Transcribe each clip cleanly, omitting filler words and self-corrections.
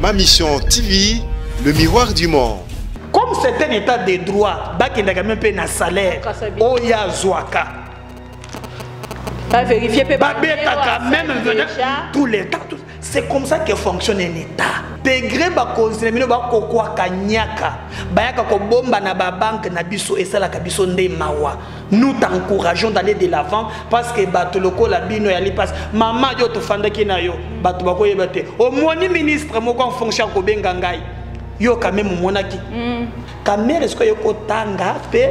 Ma mission TV, le miroir du monde. Comme c'est un état de droit, il y a même un salaire. Oh, il y a Zouaka. Vérifier même tous les temps. C'est comme ça que fonctionne un état. Degré ba konzemino ba kokwa kanyaka. Bayaka ko bomba na ba banque na biso et ça la kabiso nde mawa. Nous t'encourageons d'aller de l'avant parce que bato loko la bino ya lipas. Maman yo to fandaki na yo. Bato bako yebate. Au moins ministre moko en fonction ko benga ngai. Yo quand même monaki. Kamere est-ce que yo ko tanga pe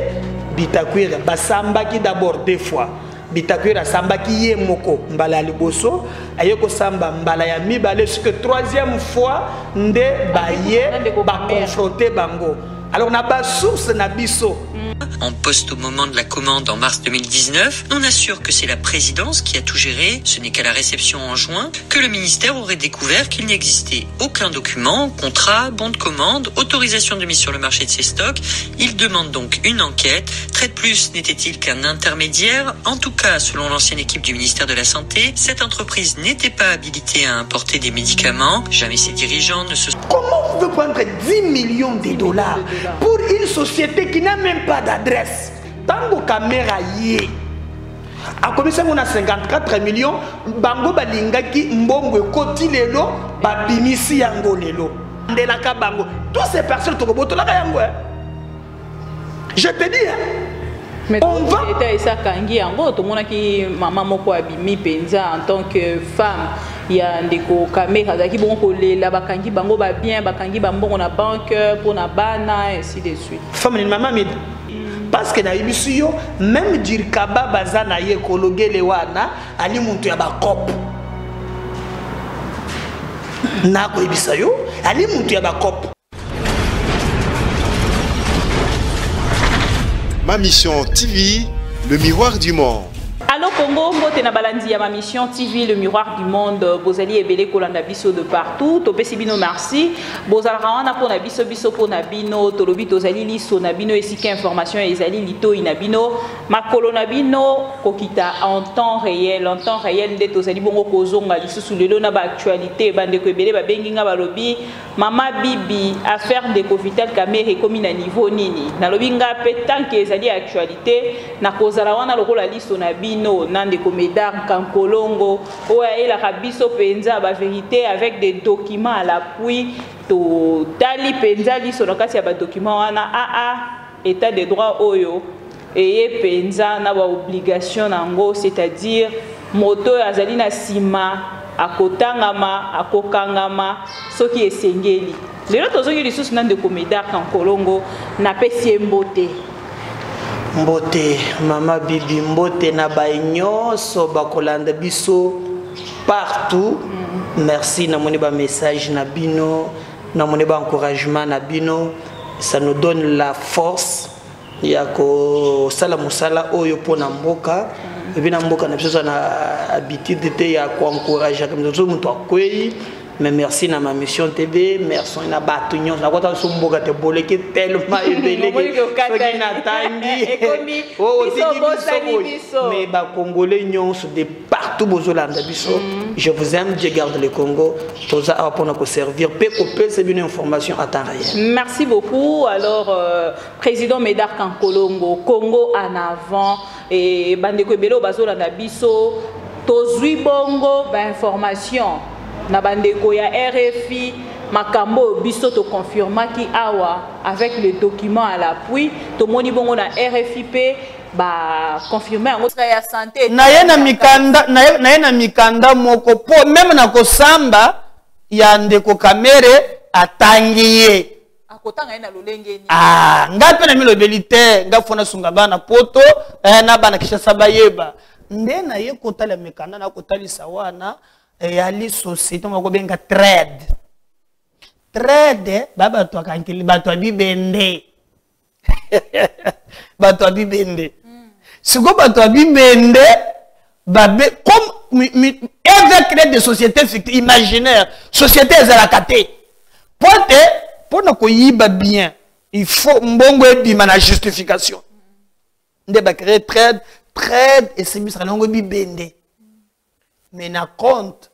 bitakwira basambaki d'abord deux fois. Bitakwira sambaki ye moko mbala liboso ayeko samba mbala ya mibale ce que troisième fois nde baye ba confronter bango. Alors on a pas source na biso. En poste au moment de la commande en mars 2019, on assure que c'est la présidence qui a tout géré. Ce n'est qu'à la réception en juin que le ministère aurait découvert qu'il n'existait aucun document, contrat, bon de commande, autorisation de mise sur le marché de ces stocks. Il demande donc une enquête. Trade Plus n'était-il qu'un intermédiaire? En tout cas, selon l'ancienne équipe du ministère de la Santé, cette entreprise n'était pas habilitée à importer des médicaments. Jamais ses dirigeants ne se... Comment on peut prendre 10 millions de dollars pour une société qui n'a même pas d'adresse? Tango caméra yé. A commission on a 54 millions. Bango balingaki mbongo koti lelo babimisi yango lelo. Ndelaka bango. Toutes ces personnes to boto la yango. Je te dis hein. Mais on va et ça kangi yango to mona ki maman moko abimi penza en tant que femme. Il y a des caméras qui vont coller là, bakangi bango ba bien, bakangi bambon na banque pour na bana et ainsi de suite. Femme ni maman mais parce que na ibisuyo même dire kaba bazana ye kologe le wana ali muntu ya ba cop. Na ko ibisayo ali muntu ya ba cop. Ma mission TV, le miroir du monde. Allô Congo, mbote na balandi ya ma mission TV, le miroir du monde. Bozali ebele kolanda biso de partout. Topesi bino merci. Bozala wana po na biso biso po na bino. Tolobi tozali liso na bino esika information ezali lito ina bino. Makolo na bino kokita en temps réel. En temps réel nde tozali bongo kozonga lisusu lelo na ba actualité bande ko ebele ba bengi nga balobi Mama Bibi affaire de Covitel Kamere komi na niveau nini. Na lobi nga pe tant que ezali actualité na kozala wana lokola liso na bino. Nande Médard Kankolongo oya la kabiso penza ba vérité avec des documents à l'appui to tali penza liso na kati ya ba documents wana état de droit oyo et penza na ba obligation nango c'est-à-dire moto azali na sima akotangama akokangama soki esengeli lelo tozongi lisusu Nande Médard Kankolongo na pesi mbote Mbote, Mama Bibi, mbote na baignoso bakolanda biso partout. Merci na moni ba message na bino, na moni ba encouragement na bino, ça nous donne la force ya ko sala musala oyo pona mboka. Et bien mboka na biso na habitude te ya ko encourager comme ça muto akwei. Mais merci na ma mission TV, merci na batunyo na kota sumboka te boleke tellement ebele que na tangi mais ba congolais nyonso de partout bozolanda biso. Je vous aime, Dieu garde le Congo. Toza pour nous servir pe c'est une information à temps réel. Merci beaucoup. Alors président Médard Kankolongo, Congo en avant et bandeko ebelo bazolanda biso tozui bongo ba information na bandeko ya RFI makambo biso to confirma ki awa avec le document à l'appui to moni bongo na RFI pe ba confirmer en autre ya santé na yena mikanda moko po même na kosamba ya ndeko Kamere atangiye akotanga ina lolenge ni ngape na milobelite ngafona sunga bana poto na bana kisha sabayeba ndena ye kotala mikanda na kotali sawana yali société ngako benga trade baba to akankili bato abibende bato abibende siko bato abibende babe comme avec des sociétés fictives imaginaires société ezalakate pote pona ko yiba bien il faut mbongo ebima na justification nde ba créer trade et c'est misra longo bibende mais na compte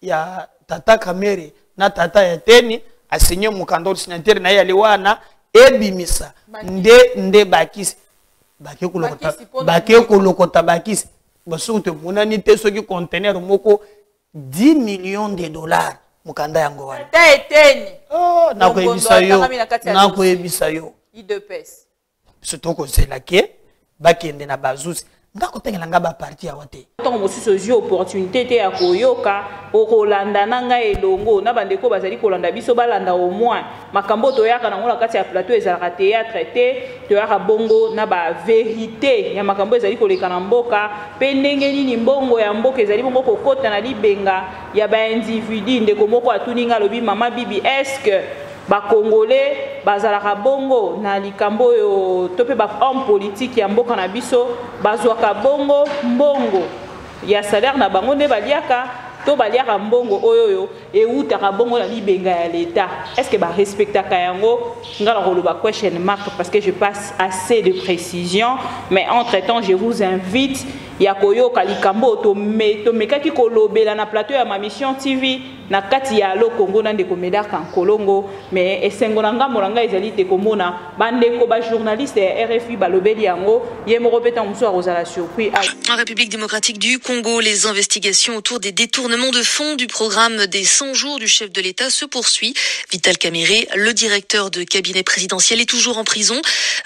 ya tata Kamere na tata ya teni asigné mukanda signature na yali wana ebimisa nde bakisi bake kolokota bakisi basuku te munani te soki conteneur moko 10 millions de dollars mukanda yango wana nakoyebisa yo surtout kozela ke bakende na bazuzi ndakotengela nga baparti ya wate ntango mosusu ozwi opportunité te ya koyoka okolanda na ngai elongo na bandeko bazali kolanda biso balanda au moins makambo toyaka nango na kati ya plateau ezalaka théâtre te toyaka bongo na bavérité ya makambo ezali koleka na mboka mpe ndenge nini mbongo ya mboka ezali bongo kokota na libenga ya baindividu ndeko moko atuni nga alobi mama bibi estce bakongole bazalaka bongo na likambo oyo to mpe bahomme politique ya mboka na biso bazwaka bongo mbongo ya salaire na bango nde baliaka to baliaka mbongo oyoyo eutaka bongo na libenga ya l'État. Est-ce que barespectaka yango nga na koloba question mark parce que je passe assez de précision, mais entre-temps je vous invite ya koyoka likambo to mekaki kolobela na plateau ya ma mission TV na kati ya lo Congo na ndeko medaka kolongo mais esengo na ngambo na ngai ezali te komona bandeko ba journaliste ya RFI balobeli yango ye moko peta muso rozala surpris. En République démocratique du Congo, les investigations autour des détournements de fonds du programme des 100 jours du chef de l'État se poursuit. Vital Kamerhe, le directeur de cabinet présidentiel, est toujours en prison.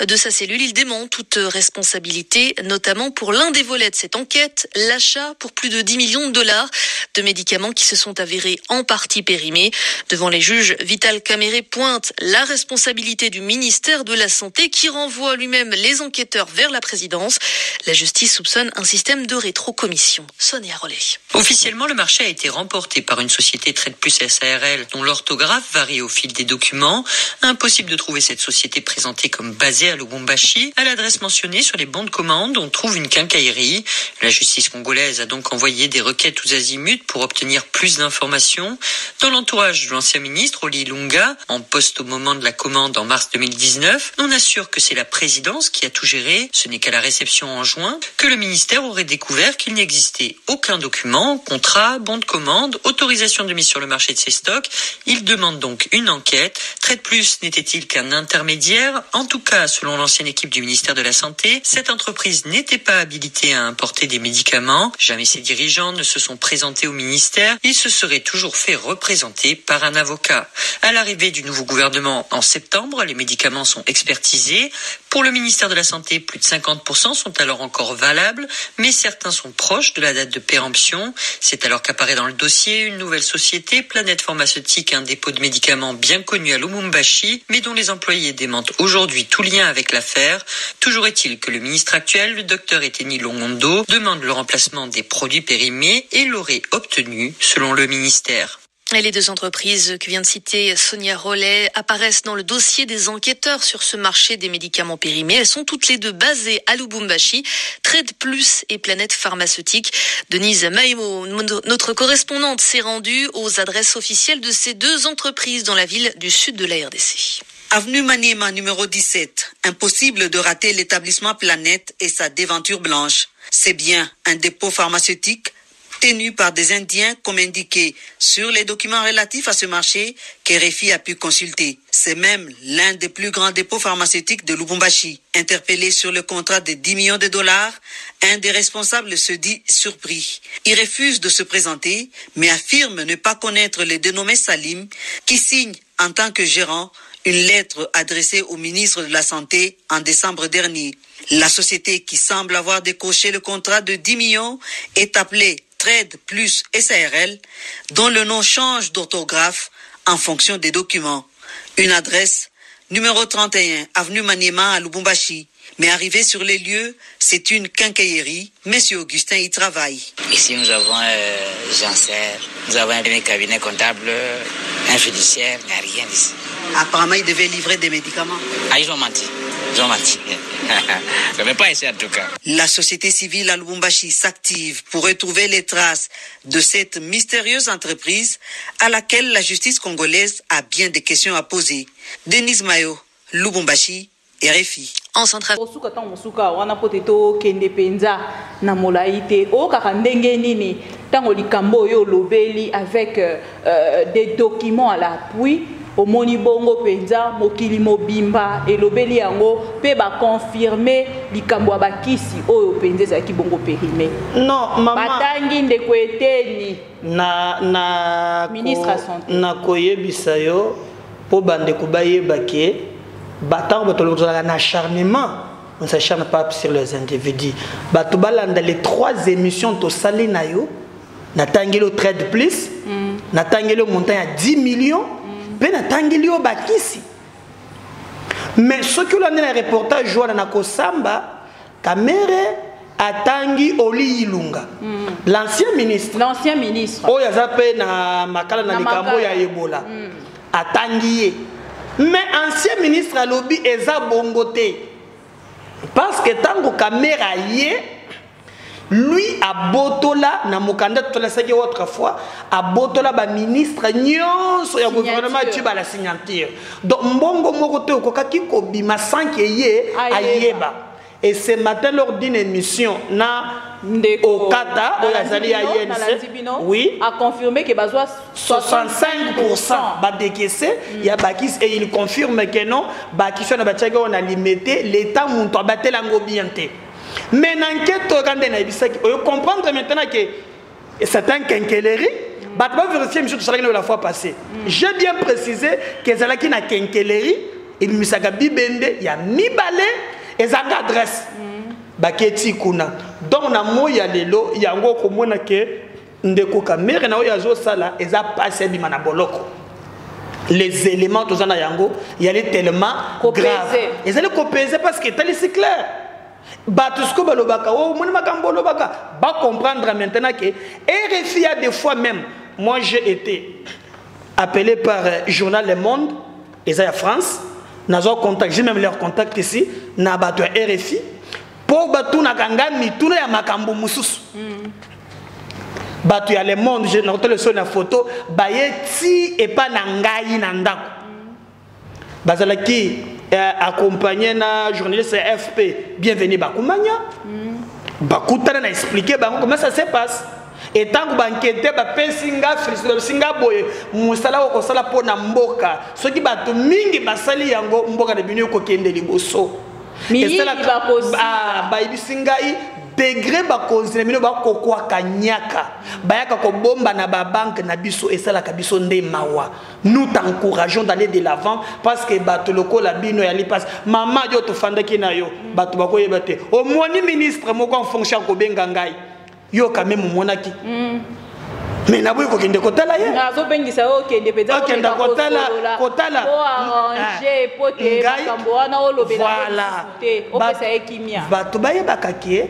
De sa cellule, il dément toute responsabilité, notamment pour l'un des volets de cette enquête, l'achat pour plus de 10 millions de dollars de médicaments qui se sont avérés en partie périmés. Devant les juges, Vital Kamerhe pointe la responsabilité du ministère de la Santé qui renvoie lui-même les enquêteurs vers la présidence. La justice soupçonne un système de rétrocommission. Sonia Rollet. Officiellement, le marché a été remporté par une société Trade Plus SARL dont l'orthographe varie au fil des documents. Impossible de trouver cette société présentée comme basée à Lubumbashi. À l'adresse mentionnée sur les bons de commande, on trouve une quincaillerie. La justice congolaise a donc envoyé des requêtes tous azimuts pour obtenir plus d'informations. Dans l'entourage de l'ancien ministre, Oli Lunga, en poste au moment de la commande en mars 2019, on assure que c'est la présidence qui a tout géré. Ce n'est qu'à la réception en juin que le ministère aurait découvert qu'il n'existait aucun document, contrat, bon de commande, autorisation de mise sur le marché de ces stocks. Il demande donc une enquête. Trade Plus n'était-il qu'un intermédiaire? En tout cas, selon l'ancienne équipe du ministère de la Santé, cette entreprise n'était pas habilitée à importer des médicaments. Jamais ses dirigeants ne se sont présentés au ministère. Ils se seraient toujours fait représenter par un avocat. À l'arrivée du nouveau gouvernement en septembre, les médicaments sont expertisés. Pour le ministère de la Santé, plus de 50% sont alors encore valables, mais certains sont proches de la date de péremption. C'est alors qu'apparaît dans le dossier une nouvelle société, Planète Pharmaceutique, un dépôt de médicaments bien connu à Lubumbashi, mais dont les employés démentent aujourd'hui tout lien avec l'affaire. Toujours est-il que le ministre actuel, le docteur Eteni Longondo, demande le remplacement des produits périmés et l'aurait obtenu, selon le ministère. Et les deux entreprises que vient de citer Sonia Rollet apparaissent dans le dossier des enquêteurs sur ce marché des médicaments périmés. Elles sont toutes les deux basées à Lubumbashi, Trade Plus et Planète Pharmaceutique. Denise Maïmo, notre correspondante, s'est rendue aux adresses officielles de ces deux entreprises dans la ville du sud de la RDC. Avenue Maniema, numéro 17. Impossible de rater l'établissement Planète et sa déventure blanche. C'est bien un dépôt pharmaceutique tenu par des Indiens comme indiqué sur les documents relatifs à ce marché qu'RFI a pu consulter. C'est même l'un des plus grands dépôts pharmaceutiques de Lubumbashi. Interpellé sur le contrat de 10 millions de dollars, un des responsables se dit surpris. Il refuse de se présenter, mais affirme ne pas connaître le dénommé Salim, qui signe en tant que gérant une lettre adressée au ministre de la Santé en décembre dernier. La société qui semble avoir décroché le contrat de 10 millions est appelée Trade Plus SARL, dont le nom change d'orthographe en fonction des documents. Une adresse, numéro 31, avenue Maniema à Lubumbashi. Mais arrivé sur les lieux, c'est une quincaillerie. Monsieur Augustin y travaille. Ici, nous avons Janssen, nous avons un cabinet comptable, un fiduciaire, il n'y a rien ici. Apparemment, ils devaient livrer des médicaments. Ah, ils ont menti. Ils ont menti. Ça ne veut pas ici en tout cas. La société civile à Lubumbashi s'active pour retrouver les traces de cette mystérieuse entreprise à laquelle la justice congolaise a bien des questions à poser. Denise Mayo, Lubumbashi, RFI. En centrale. Osuka wana poteto kende penza na molaite o kaka ndenge nini tango likambo yo lobeli avec des documents à l'appui au moni bongo penza mokili mobimba et lobeli yango pe ba confirmer likambo abakisi oyo penza ki bongo périmé. Non, maman. Batangi ndeko eteni na ministre à santé. Na koyebisa yo po bande ko bayebake batango batolozala na acharnement. On ne s'acharne pas sur les individus. Batubala dans les 3 émissions to sali na yo natangelo trade plus natangelo montant à 10 millions pe natangelo bakisi. Mais ce que l'on a reportage joie na kosamba Kamere atangi Oli Ilunga. L'ancien ministre. Oh yazape na makala na likambo ya Ebola. Atangi. Mais ancien ministre a lobby eza bongote. Parce que tango caméra yé, lui a botola na mokanda tout la série autrefois a botola ba ministre nyonso ya gouvernement tu ba la signature. Donc mbongo moko te okokaki ko bima sans que yé ayeba. Et ce matin lors d'une émission na au Kata au Yazali oui a confirmé que bazwa 65% ba décaissé il y a bakis et il confirme que non bakis na batchaga on a limité l'état monto battre la ngobienté mais l'enquête quand on a bisaki on comprendre maintenant que c'est un quinquellerie ba vérifier monsieur tout la fois passée j'ai bien précisé que zalaki na quinquellerie il misaka bibende ya mibale et ça adresse baketi kuna donc na moya lelo yango komona ke ndeko kamere na oya zo sala eza passé bima na boloko les éléments tous na yango y allait tellement grave et ça le copeser parce que tali c'est clair batusko balobaka o moni makambo lobaka ba comprendre maintenant que RFI a des fois même moi j'ai été appelé par journal Le Monde et ça France nazo contact j'ai même leur contact ici na bato RFI pour batu na kanga mituna ya makambo mususu batu ya Le Monde j'ai noté le son na photo bayeti et pas na ngai na ndako bazalaki accompagné na journaliste FP bienvenue bakumanya bakutana na expliquer comment ça se passe. Et tant que banquete ba pesinga frisinga boye musala ko sala pona mboka soki bato mingi basali yango mboka de bino ko kende liboso et sala ba ibisingai degré ba konzina mino ba kokwa kanyaka bayaka ko bomba na ba banque na biso et sala ka biso nde mawa nous t'encourageons d'aller de l'avant parce que bato loko la bino ya lipas mama yo to fandaki na yo bato bako yebate au moins ministre moko en fonction ko benga ngai yo quand même monaki mais na boy ko kende kotala ye na zo bengisa o kende peza ko kende kotala po arranger pote makambo wana o lobela o pesa ekimia bato baye bakakie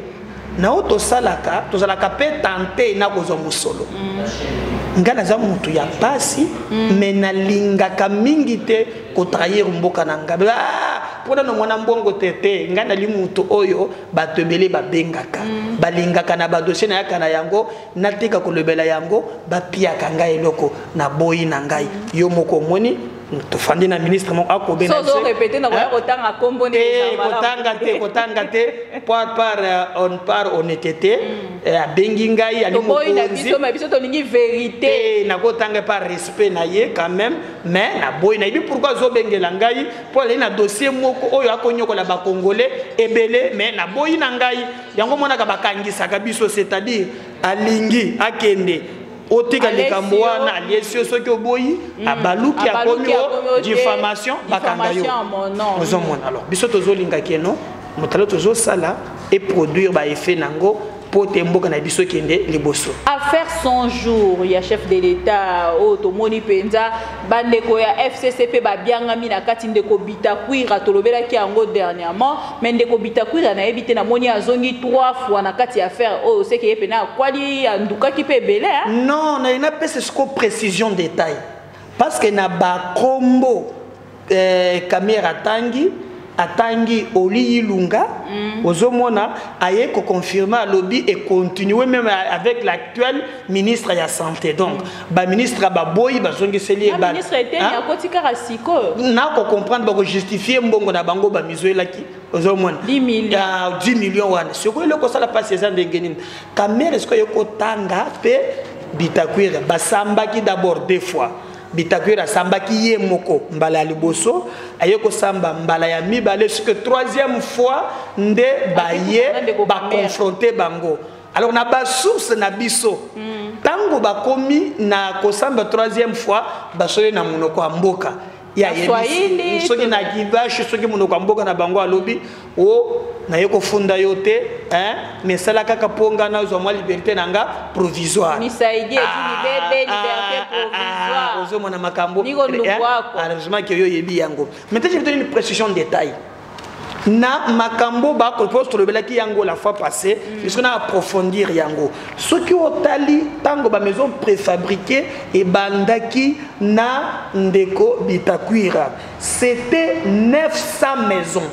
na oto salaka to salaka pe tenter na kozo musolo ngana za mutu ya pasi mais na lingaka mingi te ko trahir mboka na ngabe pona no mwana mbongo tete ngana li mutu oyo bato ebele babengaka balingaka na ba dossier na yaka na yango natika ko lebela yango ba piaka ngai eloko na boyi na ngai yo moko moni to fandi na ministre mon akobena so répéter na ko tanga kombo ne kotanga te par honnêteté bengi ngai ali mokonzi na biso to lingi vérité na ko tanga par respect na ye quand même mais na boyi na ibi pourquoi zo bengela ngai pour aller na dossier moko oyo akonyokola ba congolais ebele mais na boyi na ngai yango monaka bakangisa ka biso c'est-à-dire alingi akende otika likambo wana aliesio soki oboyi abaluki akomi diffamation bakanga yo ozomona alors biso tozolinga keno motalo tozo sala et produire ba effet nango pote mboka na biso kende liboso affaire 100 jours ya chef de l'état otomoni penza bandeko ya FCCP ba biangami na kati ndeko Bitakwira tolobela ki yango dernièrement mais ndeko Bitakwira na ebité na moni azongi 3 fois na kati affaire o c'est que pena kwali anduka ki pe belé non na ina pese ce précision détail parce que na ba combo caméra tangi atangi Oli Ilunga ozomona aye ko confirmer lobby et continuer même avec l'actuel ministre de la santé. Donc ba ministre ba boy ba zongi seli ba ministre était ya kotika rasiko na ko comprendre ba justifier mbongo na bango ba mizoela ki ozomona 10 millions 10 millions wana siko ile ko sala passe ça ndengenini kamera est-ce que yoko tanga pe Bitakwira basambaki d'abord deux fois Bitakwira sambaki ye moko mbala liboso ayeko samba mbala ya mibale ce que troisième fois nde baye ba confronter bango. Alors na ba source na biso tango ba komi na kosamba troisième fois basole na munoko mboka ya yebisi soki na kivashi soki munoko mboka na bango alobi o na yeko funda yote mais sala kaka ponga na zo mwa liberté nanga provisoire misaidi liberté provisoire ozo mona makambo heureusement que yo yebi yango. Maintenant je vais donner une précision de détail na makambo ba ko poste le belaki yango la fois passée puisqu'on a approfondir yango ce qui otali tango ba maison préfabriquée et bandaki na ndeko Bitakwira c'était 900 maisons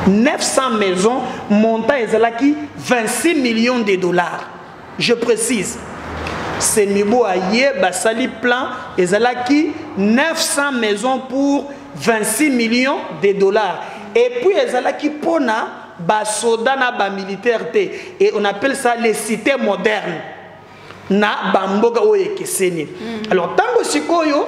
900 maisons montant ezalaki 26 millions de dollars. Je précise. C'est Mibo Aye basali plan ezalaki 900 maisons pour 26 millions de dollars. Et puis ezalaki pona basoda na ba militaire te et on appelle ça les cités modernes. Na bamboga oyekeseni. Alors tango sikoyo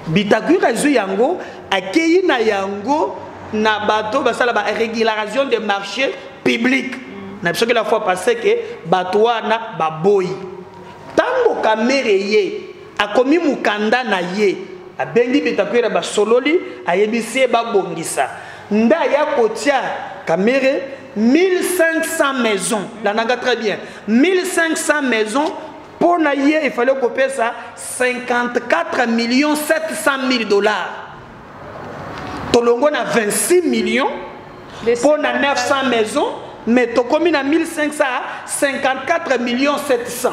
Bitakwira zu yango akeyi na yango na bateau basala ba régulation des marchés publics na biso que la fois passée que bateau na baboy tango kamere ye akomi mukanda na ye abengi Bitakwira ba sololi ayebisi ba bongisa nda ya kotia kamere 1500 maisons la nanga très bien 1500 maisons pour na ye il fallait couper ça 54 millions 700 000 dollars. Tolongo na 26 millions pour na 900 maisons, mais tokomi na 1500 54 millions 700.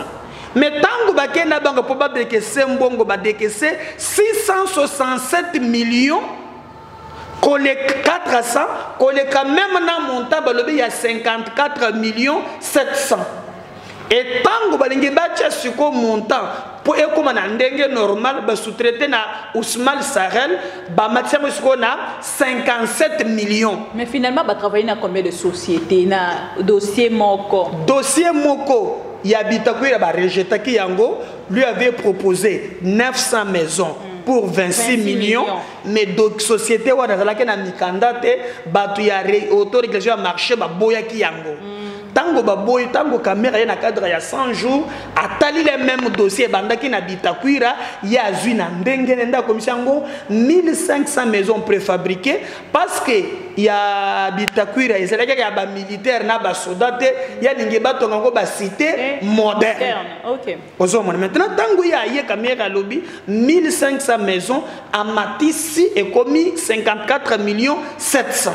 Mais tango bakena bango probable que c'est mbongo ba dekese 667 millions collecte 400 collecte même na montant balobi il y a 54 millions 700. Et tango balingi bacha siko montant pour ekoma na ndenge normal ba sous-traiter na Ousmane Sarel ba maximum siko na 57 millions. Mais finalement ba travailler na combien de sociétés na dossier moko il habite quoi ba rejeté ki yango lui avait proposé 900 maisons pour 26 millions mais d'autres sociétés wa na na mikanda te batu ya autorégulation ya marché ba boya ki yango. Tango baboy tango caméra na cadre ya 100 jours atali les mêmes dossiers bandaki na Bitakwira ya zui na ndenge nda komisango 1500 maisons préfabriquées parce que ya Bitakwira ezalaki ya ba militaire na ba soldate ya ninge batonga ngo ba cité moderne. OK. Ozomona maintenant tango ya ye caméra lobby 1500 maisons à Matisi et commis 54 millions 700.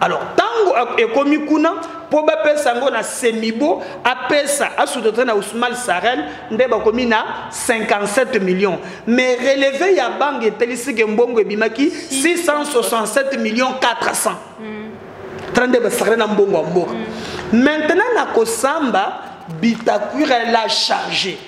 Alors tango est commis kuna pour bapesa ngo na Semibo apesa asudota na Ousmane Sarel ndeba komi na 57 millions mais relevé ya banque telisike mbongo ebimaki 667 millions 400 30 ba Sarel na mbongo mboka. Maintenant na kosamba Bitakwira l'a chargé,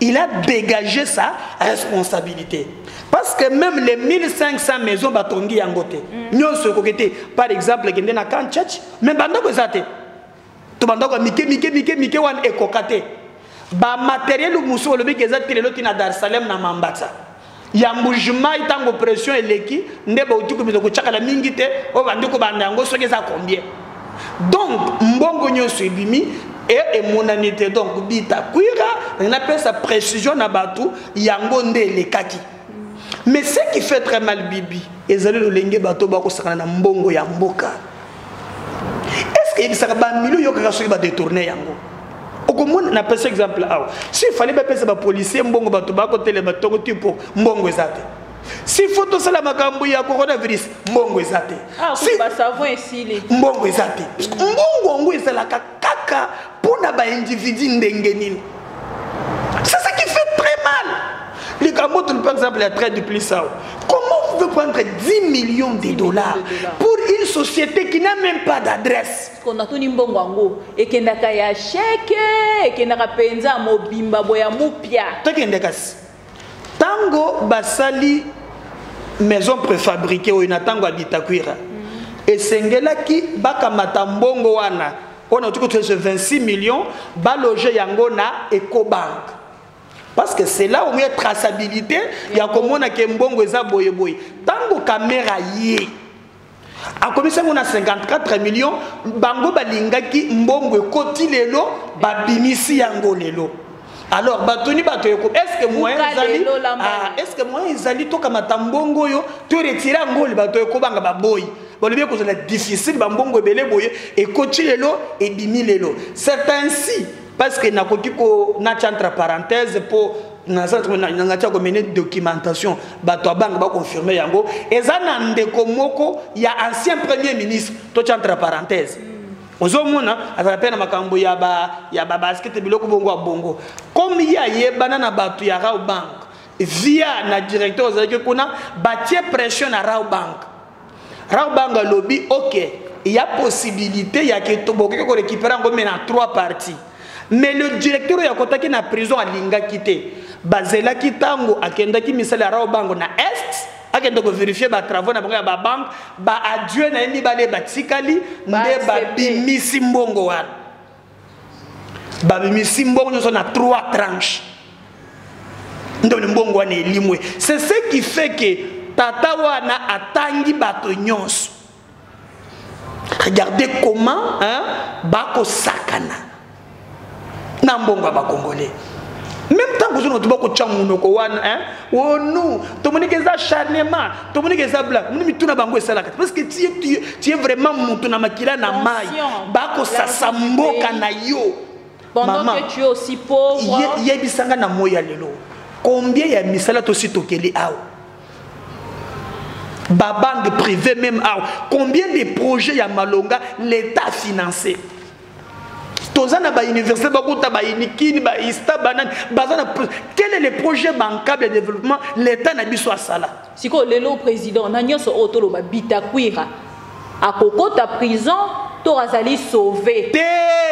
il a dégagé sa responsabilité. Parce que même les 1500 maisons batongi yangote. Nyon se kokete par exemple kende na Kanchach, mais bandoko zate. To bandoko mike wan ekokate. Ba matériel muso lobi kezati lelo tina Dar es Salaam na Mambasa. Ya mbujuma itango pression eleki ndeba utuko bizoko chakala mingi te o bandoko bandango soke za combien. Donc mbongo nyonso ebimi et monanité donc Bitakwira on appelle sa précision na batu yango nde lekaki. Mais ce qui fait très mal Bibi, ezali lo lenge bato ba ko sakana na mbongo ya mboka. Est-ce que ça va millions yo ka soki ba détourner yango? Okomona na pesa exemple aw. Si fallait ba pesa ba policier mbongo bato ba ko tele batongo tipo mbongo ezate. Si photo sala makambo ya coronavirus mbongo ezate. Si ba savon esili mbongo ezate. Mbongo ngo ezala kaka pona ba individu ndenge nini. C'est ça qui fait très mal. Les Camerounais, par exemple, les traits du plus ça. Comment veut prendre 10 millions de dollars pour une société qui n'a même pas d'adresse. On a tout nimbongo ango et qui n'a qu'à chèque et qui n'a qu'à penza mobimba boya mupia. Tango basali maison préfabriquée ou une tango habitakwira. Et sengela qui baka matambongo wana on a tout 26 millions ba loger yango na Ecobank. Parce que c'est là où il y a traçabilité, il y a comme on a mbongo eza boye boye. Tango caméra yé. A commencé on a 54 millions bango balinga ki mbongo koti lelo babimisi yango lelo. Alors batoni bato est-ce que moi ezali est-ce que moi ezali to kamata mbongo yo to retirer ngoli bato ko banga baboy. Bon le bien que c'est difficile bambongo belé boye et koti lelo et bimi lelo. C'est ainsi parce que na kokiko na entre parenthèses pour na mener documentation bato banque ba confirmer yango ezana ndeko moko ya ancien premier ministre to entre parenthèses ozomona azapena makambo ya ba basket biloko bongo bongo comme ya yebana na bato ya Rao Bank via na directeur ozaki kuna batie pression na Rao Bank lobby OK il y a possibilité ya que to boke ko récupérer ngo mena 3 parties. Mais le directeur ya kotaki na prison a linga quitté bazela kitango akenda ki misala Rao Bank na est akenda ko vérifier ba travaux na bango ya ba banque ba adieu na emi bale batikali nde ba bimisi mbongo wana ba bimisi mbongo nyo na 3 tranches ndo mbongo wana elimwe. C'est ce qui fait que tata wana atangi bato nyonso. Regardez comment bako sakana na mbongo ba congolais. Même temps que nous avons chamuno ko wana oh non to monike za charnement to monike za bla muni mituna bango esala parce que tu es vraiment mutu na makila na mai bako sasamboka na yo pendant que tu es aussi pauvre yebisanga na moya lelo combien ya misala to sitokeli awo babanque privée même awo combien de projets ya malonga l'état financé. Quel est le projet bancable de développement l'État n'a pas sala? Si le président n'a pas auto bitakwira à Koko ta prison Torazali sauvé.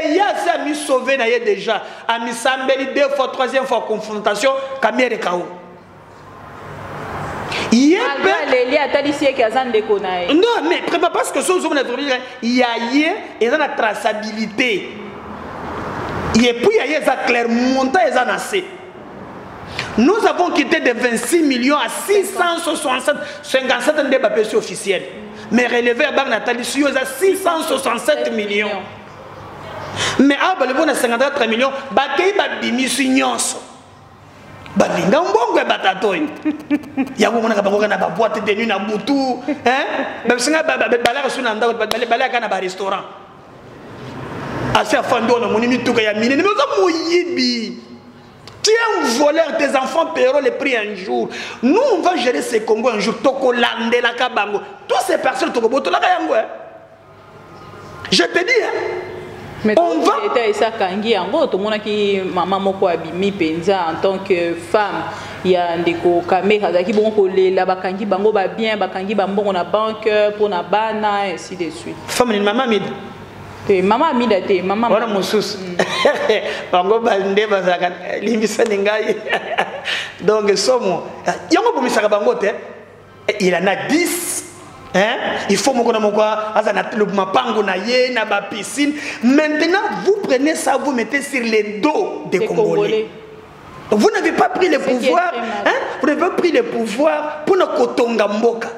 Il y a ça mis sauvé déjà. A mis sambeli 2 fois 3e fois confrontation Kamere Kao. Il non mais parce que il y a une traçabilité. Et puis il y a des clairs montants et assez. Nous avons quitté de 26 millions à 667 57 débats officiels. Mais relevé à Banque Nathalie sur 667 millions. Mais à Balibon 54 millions, Bakay Babimi Signons. Balinga mbongo ya batatoy. Ya ngomona ka bango na ba boîte de nuit na butu, hein? Ba singa ba balaka suna ndako balaka na ba restaurant. Assez afando na moni mituka ya mine mais ça moyibi. Tu es un voleur, tes enfants paieront le prix un jour. Nous on va gérer ces Congo un jour toko lande la kabango. Toutes ces personnes toko boto la yango. Je te dis mais on va et ça kangi yango to mona ki maman moko abimi penza en tant que femme il y a ndeko caméra zaki bon ko lela bakangi bango ba bien bakangi ba mbongo na banque pour na bana ainsi de suite. Femme ni maman mid maman amida te maman wana mususu bango bande bazaka limbisa ningai donc somo yango bomisaka bango te il en a 10 hein il faut moko na moko azana le mapango na ye na ba piscine. Maintenant vous prenez ça vous mettez sur les dos des Congolais. Vous n'avez pas pris le pouvoir hein vous n'avez pas pris le pouvoir pour na kotonga mboka.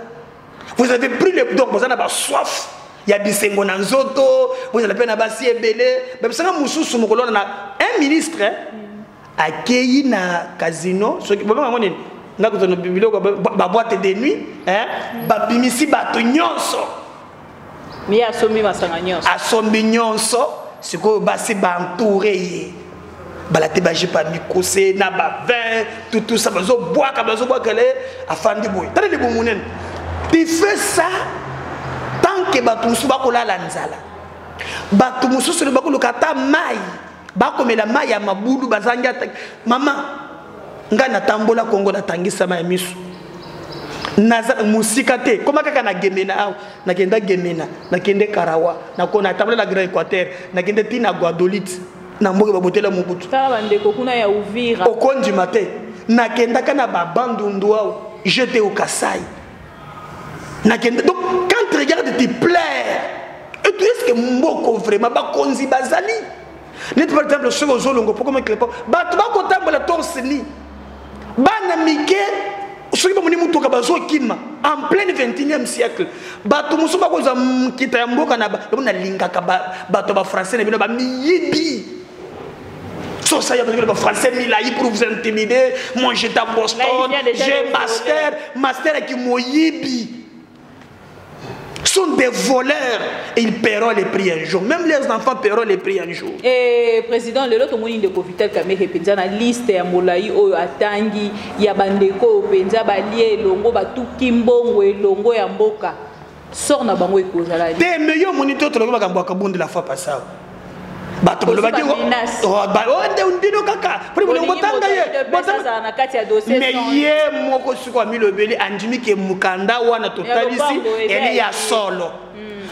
Vous avez pris le donc vous en avez soif. Il y a bisengo na nzoto, vous allez peine à basi ebele, mais ça mususu mokolo na un ministre accueilli na casino, ce qui baba ngone ngako to biloko ba boîte de nuit, hein, ba bimisi bato nyonso. Mais asombi masanga nyonso. Asombi nyonso, ce que basi ba entouré. Balate ba jipa mikose na ba vin, tout ça bazo boire kale afandi boy. Tane de bomunen. Tu fais ça tant que batusu bakola la nzala batu mususu bakolo kata mai bakomela mai ya mabulu bazanga mama nga na tambola Kongo na tangisa ma misu naza musika te koma kaka na gemena awa nakenda gemena nakende karawa nakona table la grand équateur nakende tina guadolite na mboke babotela mubutu ta bande ko kuna ya Uvira okondi mate nakenda kana ba bandundu awa j'étais au Kasai nakenda donc quand tu regardes tu pleures et tu est-ce que mboko vraiment ba konzi bazali net par exemple sur ozolongo pourquoi me clépa ba tu ba kotambola torsini bana mike en plein 21e siècle, bato musu ba koza kita ya mboka na ba lingaka bato ba français na bino ba miyibi. So ça y a des français milayi pour vous intimider. Moi j'étais à Boston, j'ai master qui moyibi. Sont des voleurs et ils paieront les prix un jour. Même les enfants paieront les prix un jour. Et président, le lot de Vital Kamerhe penza na liste ya molai oyo atangi ya bandeko penza balie longo batu kimbongo longo ya mboka. Sort na bango ekozala. Des meilleurs moniteurs to longo bakambo akabundi la fois passée. Bato bolo badi ndino kaka. Pour le botanga ye. Botanga na kati ya dossier. Mais ye moko suko ami lobeli andimi ke mukanda wana totalisi eli ya solo.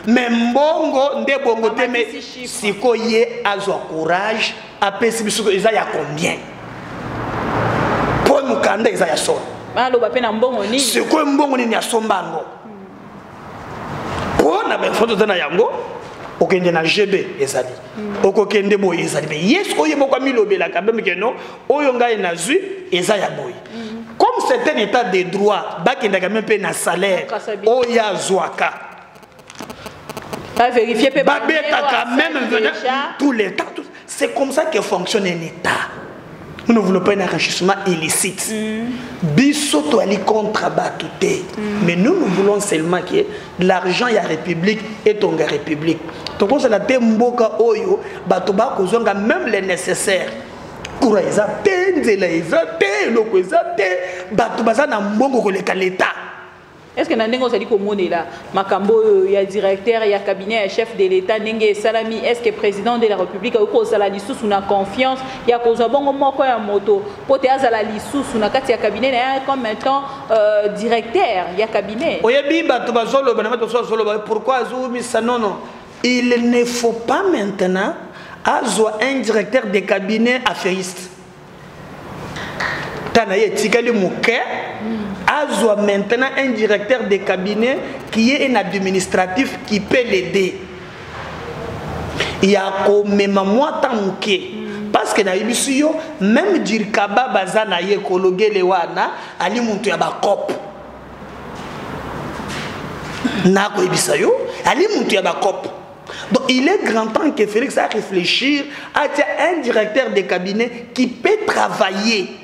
Mais mbongo nde bongo te mais siko ye azwa courage apesi bisuko eza ya combien? Pour mukanda eza ya solo. Malo ba pena mbongo nini? Siko mbongo nini ya sombango. Pour na ba photo na yango. Okende na GB ezali okokende boy ezali mais yes oye boko milobela quand même que non oyo ngai na zu eza ya boy comme c'est un état de droit bakenda quand même pe na salaire oya zwaka pas vérifier pe ba beta quand même tous les temps c'est comme ça que fonctionne un état. Nous ne voulons pas un enrichissement illicite. Biso to ali contre batouté. Mais nous voulons seulement que l'argent ya république et ton république. Donc c'est la temboka oyo batoba kozonga même les nécessaires. Pour eza tenzela eza te loko eza te batoba za na mbongo ko leka l'état. Est-ce que Nandengo s'est dit comme on est là, Makambo, il y a directeur, il y a cabinet, il y a chef de l'État, Nengue Salami, est-ce que le président de la République a eu la liste sous la confiance, il y a cause bon moko ya moto, pour te la liste sous la carte, il y a cabinet, il y a comme maintenant directeur, il y a cabinet. Pourquoi non, il ne faut pas maintenant avoir un directeur de cabinet affairiste. Tanaye Tikali Mouké a maintenant un directeur de cabinet qui est un administratif qui peut l'aider. Il y a même moi tant Mouké parce que na ibisuyo même dire kaba bazana ye kologe lewana ali muntu ya bakop na ko ibisayo ali muntu ya bakop. Donc il est grand temps que Félix a réfléchir à un directeur de cabinet qui peut travailler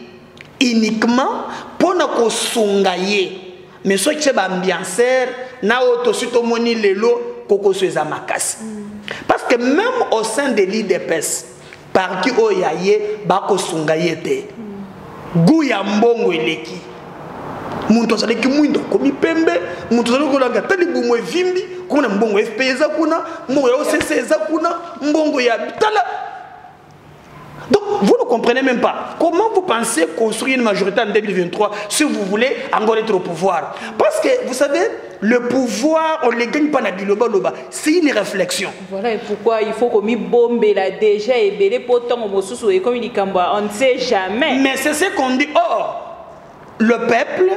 uniquement pour nous songayer. Mais ceux qui sont ambianceurs, na autosito moni lelo koko soeza makasi. Parce que même au sein de l'IDPS, par qui oyaye bako songaye te. Guya mbongo eleki. Muntu azaleki mwindo komi pembe, muntu azaleki kolanga tali bumo evimbi, kuna mbongo FPZ kuna, mbongo ya OCC kuna, mbongo ya bitala. Donc, vous ne comprenez même pas. Comment vous pensez construire une majorité en 2023 si vous voulez encore être au pouvoir? Parce que, vous savez, le pouvoir, on ne le gagne pas dans le loba. C'est une réflexion. Voilà et pourquoi il faut qu'on bombe là déjà et belé pourtant on ne sait jamais. Mais c'est ce qu'on dit. Or, le peuple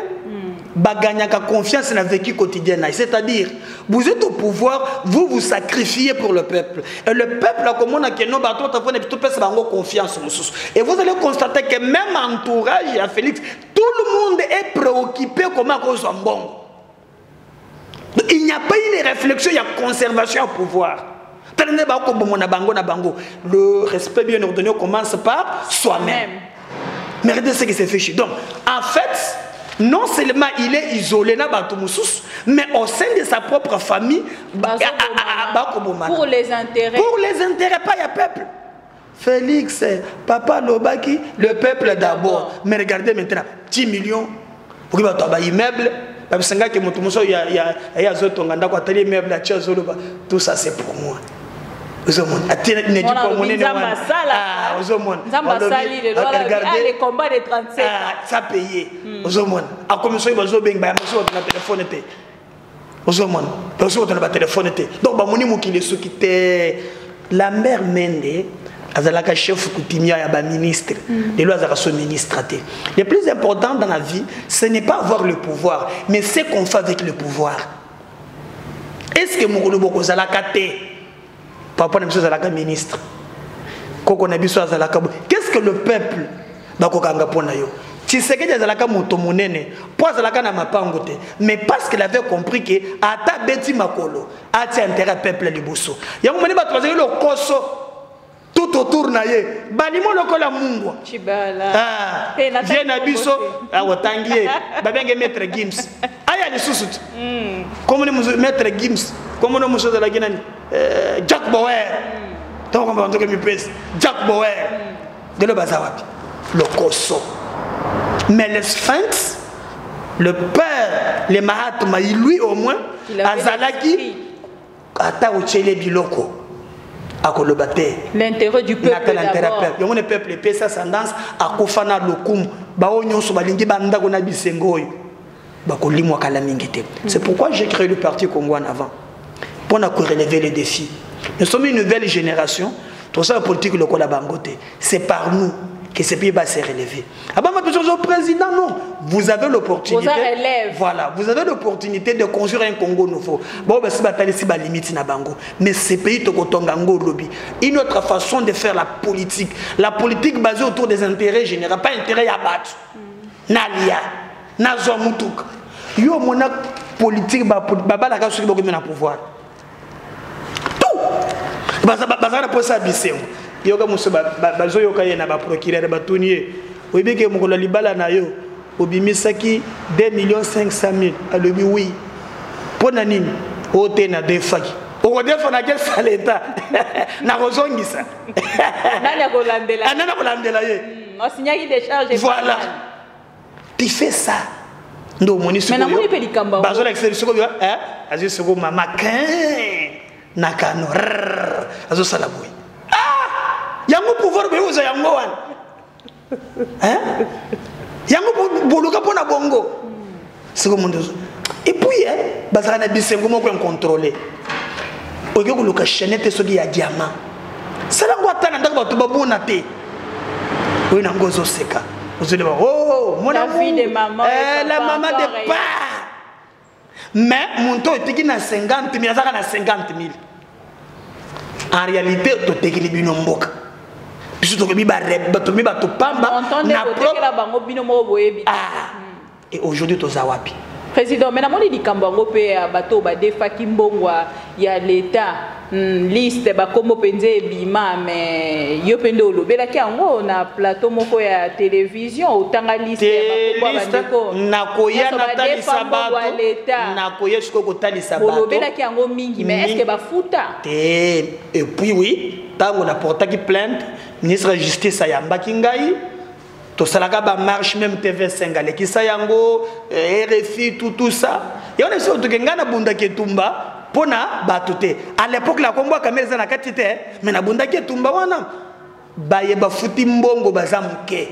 baganyaka confiance dans le vécu quotidien. C'est-à-dire, vous êtes au pouvoir, vous vous sacrifiez pour le peuple. Et le peuple a comme on a que non, confiance. Et vous allez constater que même entourage à Félix, tout le monde est préoccupé comment on soit bon. Il n'y a pas une réflexion, il y a conservation au pouvoir. Le respect bien ordonné commence par soi-même. Mais regardez ce qui s'est fait. Donc, en fait, non seulement il est isolé, mais au sein de sa propre famille, pour les intérêts. Pour les intérêts, pas il y a peuple. Félix, papa Lobaki, le peuple d'abord. Mais regardez maintenant, 10 millions pour qu'il y ait un immeuble. Tout ça c'est pour moi. Ozomon atena ne dit pas monene wana ozomon les combats de 37 ça payé ozomon a commission bazo beng ba maso na téléphone té ozomon bazo na téléphone té donc ba moni mukile soki té la mère Mende azalaka chef coutumier ya ba ministre de loi azaka son ministre. Le plus important dans la vie ce n'est pas avoir le pouvoir mais c'est qu'on fait avec le pouvoir. Est-ce que mukulu boko zalaka té papa na biso zalaka ministre koko na biso zalaka qu'est-ce que le peuple bakokanga pona yo Tshisekedi zalaka moto monene po zalaka na mapango te mais parce qu'il avait compris que ata beti makolo ati intérêt peuple liboso yango moni ba tozali le koso tout autour na ye balimo lokola mungwa chibala vie na biso awotangie babenge maître Gims aya ni susut comme ni maître Gims comme no muso zalaki nani Jack Bauer donc on va entendre mi pèse Jack Bauer de le bazawapi le koso mais le Sphinx le père le Mahatma lui au moins azalaki ata uchele biloko akolobate l'intérêt du peuple d'abord yango ne peuple pesa tendance akofana lokumu bao nyonso balingi banda ko na bisengo oyo bakolimwa kala mingi te. C'est pourquoi j'ai créé le parti Congo en avant pour relever les défis. Nous sommes une nouvelle génération. Tout ça, la politique, le Bangote, c'est par nous que ce pays va se relever. Ah ben, monsieur le président, non. Vous avez l'opportunité. Voilà, vous avez l'opportunité de construire un Congo nouveau. Bon, ben, c'est la limite na bango. Mais ce pays, Tokotongango lobby. Une autre façon de faire la politique. La politique basée autour des intérêts généraux, pas intérêts à battre. Nalia, Nazomutuk. Yo, mon politique, baba la casse sur le pouvoir. Bazana pour ça bisem yoka muso bazo yoka yena ba procureur batunier oyebeke mukolo libala na yo obimisaki 2,500,000 alobi oui pona nini ote na defaki okodefa na quel saleta na kozongisa nana kolandela ye on signaki des charges voilà tu fais ça ndo moni siko bazo la siko azu siko mama nakano azo salaboy yango pouvoir be uza yango wana yango boluka pona bongo siko mundo et puis bazana bisengo moko incontrôlé oyo kuluka chenette soki ya diamant sala ngwata na ndako batu babuna te oyo na ngozo seka ozole ba oh mon fille de maman la maman de pa. Mais mon taux est na 50 000, ça na 50 000. En réalité, to tekili bino mboka. Biso to bi ba rebe, to mi ba to pamba na pro. Et aujourd'hui to zawapi. Président, mais namoni likambango pe bato ba defa kimbongwa ya l'état liste ba komo penze bima mais yo pende olobela ki yango na plateau moko ya télévision otanga liste ba bandeko na koya na talisa bato na koya siko ko talisa bato olobela ki yango mingi mais est-ce que ba futa et puis oui tango na portaki plainte ministre de justice ayamba kingai to salaka ba marche même TV5 alekisa yango RFI tout ça et on est sûr que ngana bunda ketumba pona batute à l'époque la kombo kameza na katite mais na bunda ketumba wana baye ba futi mbongo bazamuke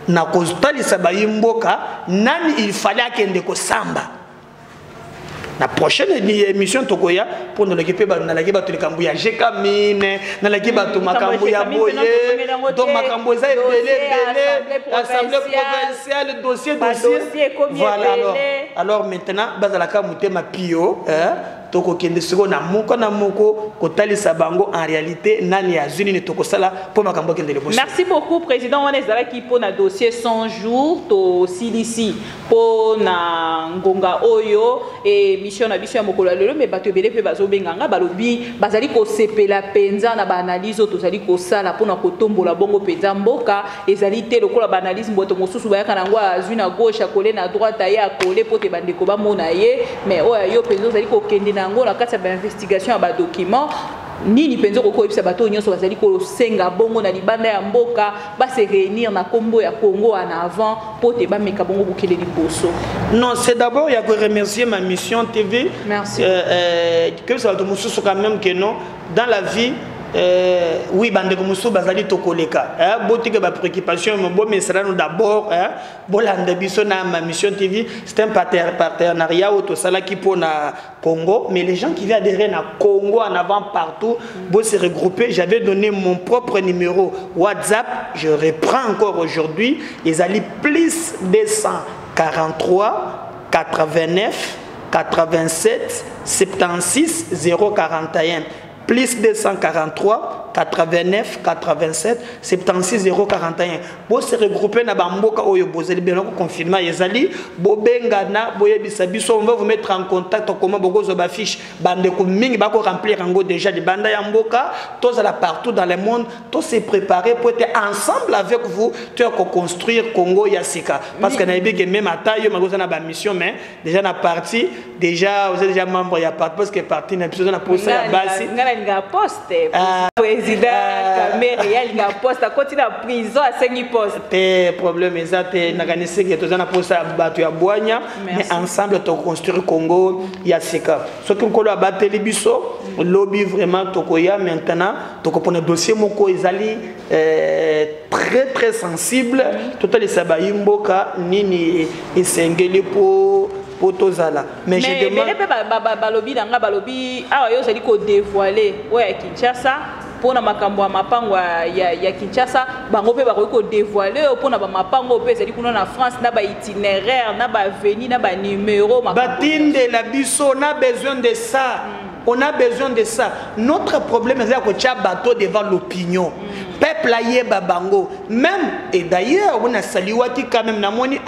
na kozutalisa bayimboka nani il fallait akende ko samba. La prochaine émission tokoya pour nous l'équiper na la kiba tulikambu ya jeka mine na la kiba to makambu ya boye donc makambu za belé assemblée provinciale dossier voilà alors maintenant bazala ka mutema pio toko kende siko na moko kotalisa bango en réalité nani azuni ni toko sala pour makambu kende le boss. Merci beaucoup président on est qui pour na dossier 100 jours to CDC pour na ngonga oyo et mission na biso ya mokolo lelo mais bato ebele pe bazo benganga balobi bazali ko sepela penza na ba analyse to zali ko sala pona ko tombola bongo penza mboka ezali te lokola ba analyse mboto mosusu bayaka nango azwi na gauche akole na droite ya akole pote bandeko ba mona ye mais oyo yo penza zali ko kende nango na kati ya ba investigation ya ba document nini penzo ko koyebisa bato nyonso bazali ko senga bongo na libanda ya mboka ba se réunir na kombo ya Congo en avant pour te ba meka bongo bukele liboso. Non, c'est d'abord il y a que remercier ma mission TV. Merci. Que ça va te quand même que non dans la vie. Oui, bande comme ça, bazali tokoleka. Botique ba préoccupation, bon mais sera nous d'abord. Bolanda biso na ma mission TV, c'est un partenariat auto sala qui pour na Congo, mais les gens qui viennent adhérer na Congo en avant partout, bon se regrouper. J'avais donné mon propre numéro WhatsApp, je reprends encore aujourd'hui. Ils allaient plus 243 89 87 76 041. Plus 243 89 87 76 041. Bo se regrouper na bamboka oyo bozeli bien ko confinement yezali bobenga na boyebisa biso, on va vous mettre en contact comment bogozo ba fiche bande ko mingi ba ko remplir ngo déjà de banda ya mboka tous là partout dans le monde, tous se préparer pour être ensemble avec vous tu as construire Congo Yasika parce que na yebé que même atayo magoza na ba mission mais déjà na partie déjà vous êtes déjà membre ya parti parce que parti na besoin na poste ya base nga poste président Kamere nga poste à côté la prison à 5 postes te problème exact nakanisi que tozana poste bato ya boanya mais ensemble to construire Congo Yasika ce que nkolo abateli biso lobby vraiment tokoya maintenant to comprendre dossier moko ezali très très sensible total sabayi mboka nini esengeli po potozala mais je demande mais balobi nanga balobi awa yo zali ko dévoiler ouais Kinshasa pona makambo ya mapango ya Kinshasa bango pe ba ko dévoiler pona ba mapango pe zali kuna na France na ba itinéraire na ba avenue na ba numéro batinde la biso on a besoin de ça. On a besoin de ça. Notre problème c'est que tu as bateau devant l'opinion. Peuple aïe babango. Même, et d'ailleurs, on a salué quand même namoni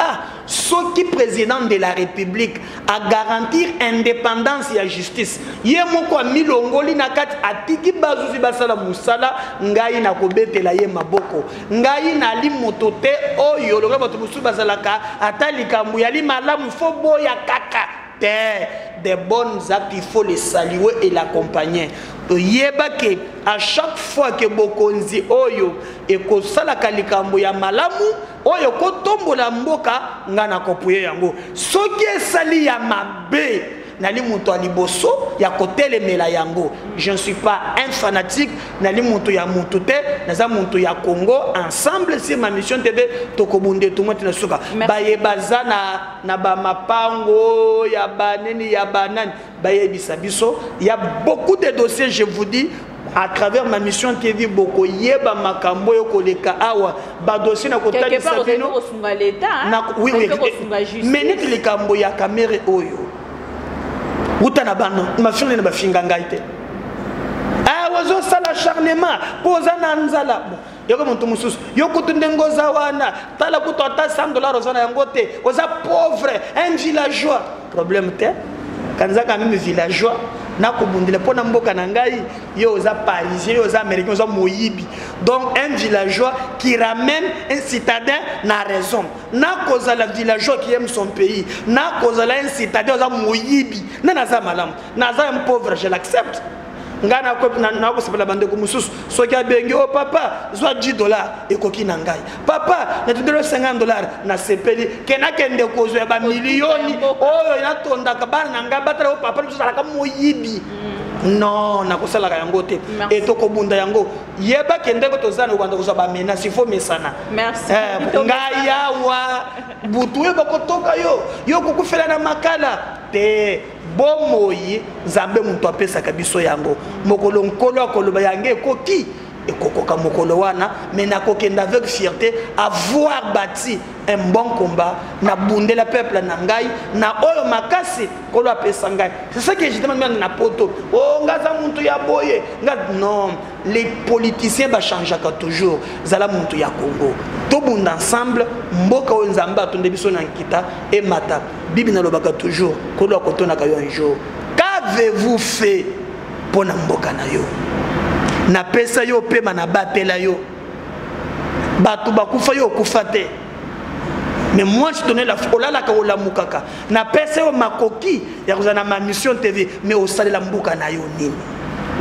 ce qui président de la République à garantir indépendance et justice. Yé moko milongoli nakat atiki bazuzi basala musala ngai na kobete la ye maboko. Ngai na li motote oyo le bato musu basalaka atalika muyali malamu fo boya kaka. Des bonnes actes, il faut les saluer et l'accompagner. Yebake à chaque fois que bokonzi oyo et ko sala kalikambo ya malamu oyo ko tombola mboka ngana kopuye yango soki esali ya mabe nali muto aliboso ya kotele mela yango. Je ne suis pas un fanatique nali muto ya muto te naza muto ya Congo ensemble sur ma mission TV tokobunde tout monde na suka baye bazana na ba mapango ya baneni ya banane baye bisabiso. Il y a beaucoup de dossiers, je vous dis, à travers ma mission TV boko yeba makambo yo koleka awa ba dossier na kota de sabino oui oui mais net le kambo ya Kamere oyo utana bana mafini na bafinga ngaite wazo sala acharnement poza na nzala yoko muntu mususu yoko tundengoza wana tala kutota $100 ozana yango te oza pauvre un villageois problème te kanza quand même villageois na kobundile pona mboka na ngai yo oza parisien yo oza américain oza moyibi donc un villageois qui ramène un citadin na raison na cause la villageois qui aime son pays na cause la un citadin oza moyibi na naza malam naza un pauvre je l'accepte ngana ko na ko sepela bande ko mususu soki abengi o papa zwa $10 ekoki na ngai papa na tudelo $50 na sepeli kena kende ko zwa ba milioni oyo na tonda ka bana na ngai batala o papa mususu alaka moyibi non na ko sala yango te et to ko bunda yango yeba kende ko tozana ko ndo ko zwa ba menace il faut mesana merci ngai yawa butu e bako toka yo ko kufela na makala te bomoyi nzambe muntu apesa kabiso yango mokolo nkolo akoloba yange ekoki ekokoka mokolo wana mais nakokenda avec fierté avoir bâti un bon combat na bundela peuple na ngai na oyo makasi kolo apesa ngai. C'est ça que je demande na poto oh ngaza muntu ya boye non, les politiciens ba changeaka toujours zala muntu ya Congo to bunda ensemble mboka o nzamba atonde biso na nkita et mata bibi na lobaka toujours kolo akotona ka yo un jour qu'avez-vous fait pour na mboka na yo na pesa yo pema na batela yo batu bakufa yo kufa te mais moi je donnais la fola la kaola mukaka na pesa yo makoki ya kuzana ma mission TV mais au salela mbuka na yo nini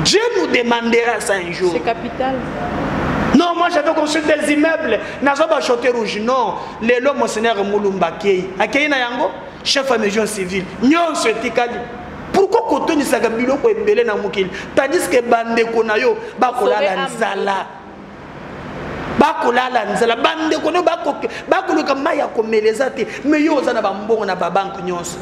Dieu nous demandera ça un jour. C'est capital. Non, moi j'avais construit des immeubles. Nazo ba choté rouge. Non, les lois monseigneur Moulumba Kei. Akei na yango, chef de maison civile. Nyon se tikali. Pourquoi kotoni saka biloko ebele na mokili? Tandis que bande konayo ba kolala nzala. Ba kolala nzala bande kono ba koluka maya komeleza te. Mais yo za na ba mbongo na ba banque nyonso.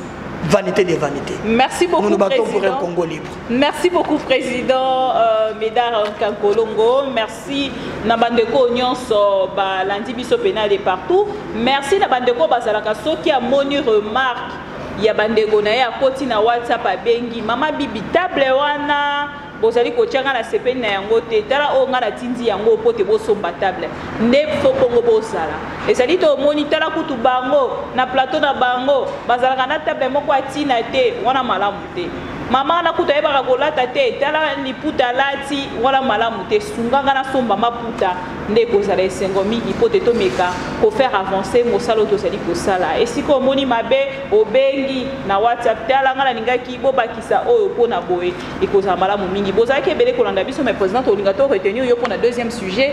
Vanité des vanités. Merci beaucoup, nous battons pour un Congo libre. Merci beaucoup, Président Médard Kankolongo. Merci, Nabandeko Nyonso, Landi Biso Pénal et partout. Merci, Nabandeko Bazalakaso, qui a moni remarque. Il y a Bandeko Naya, Koti na WhatsApp à Bengi. Mama Bibi, table wana. Bozali kotianga na sepe na yango te tala o nga na tindi yango po te bosomba table ne fokongo bosala ezali to moni tala kutu bango na plateau na bango bazalaka na table moko atina te wana malamu te mama na kutu ayebaka kolata te tala liputa lati wana malamu te sunganga na somba maputa nde kozala esengo mingi po te tomeka ko faire avancer mosala tozali kosala esiko omoni mabe obengi na WhatsApp tala nga na lingaki bobakisa oyo pona boye ekozala malamu mingi bozalaki ebele kolanda biso mais président olinga to retenir yo pona deuxième sujet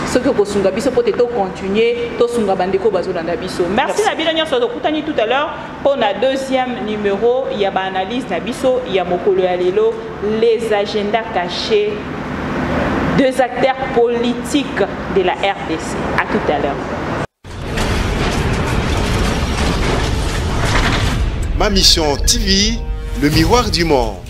ce que kosunga biso po te to continuer to sunga bandeko bazolanda biso merci na bino nyonso tokutani tout à l'heure pona deuxième numéro ya ba analyse na biso ya mokolo ya lelo les agendas cachés deux acteurs politiques de la RDC. À tout à l'heure. Ma mission TV, le miroir du monde.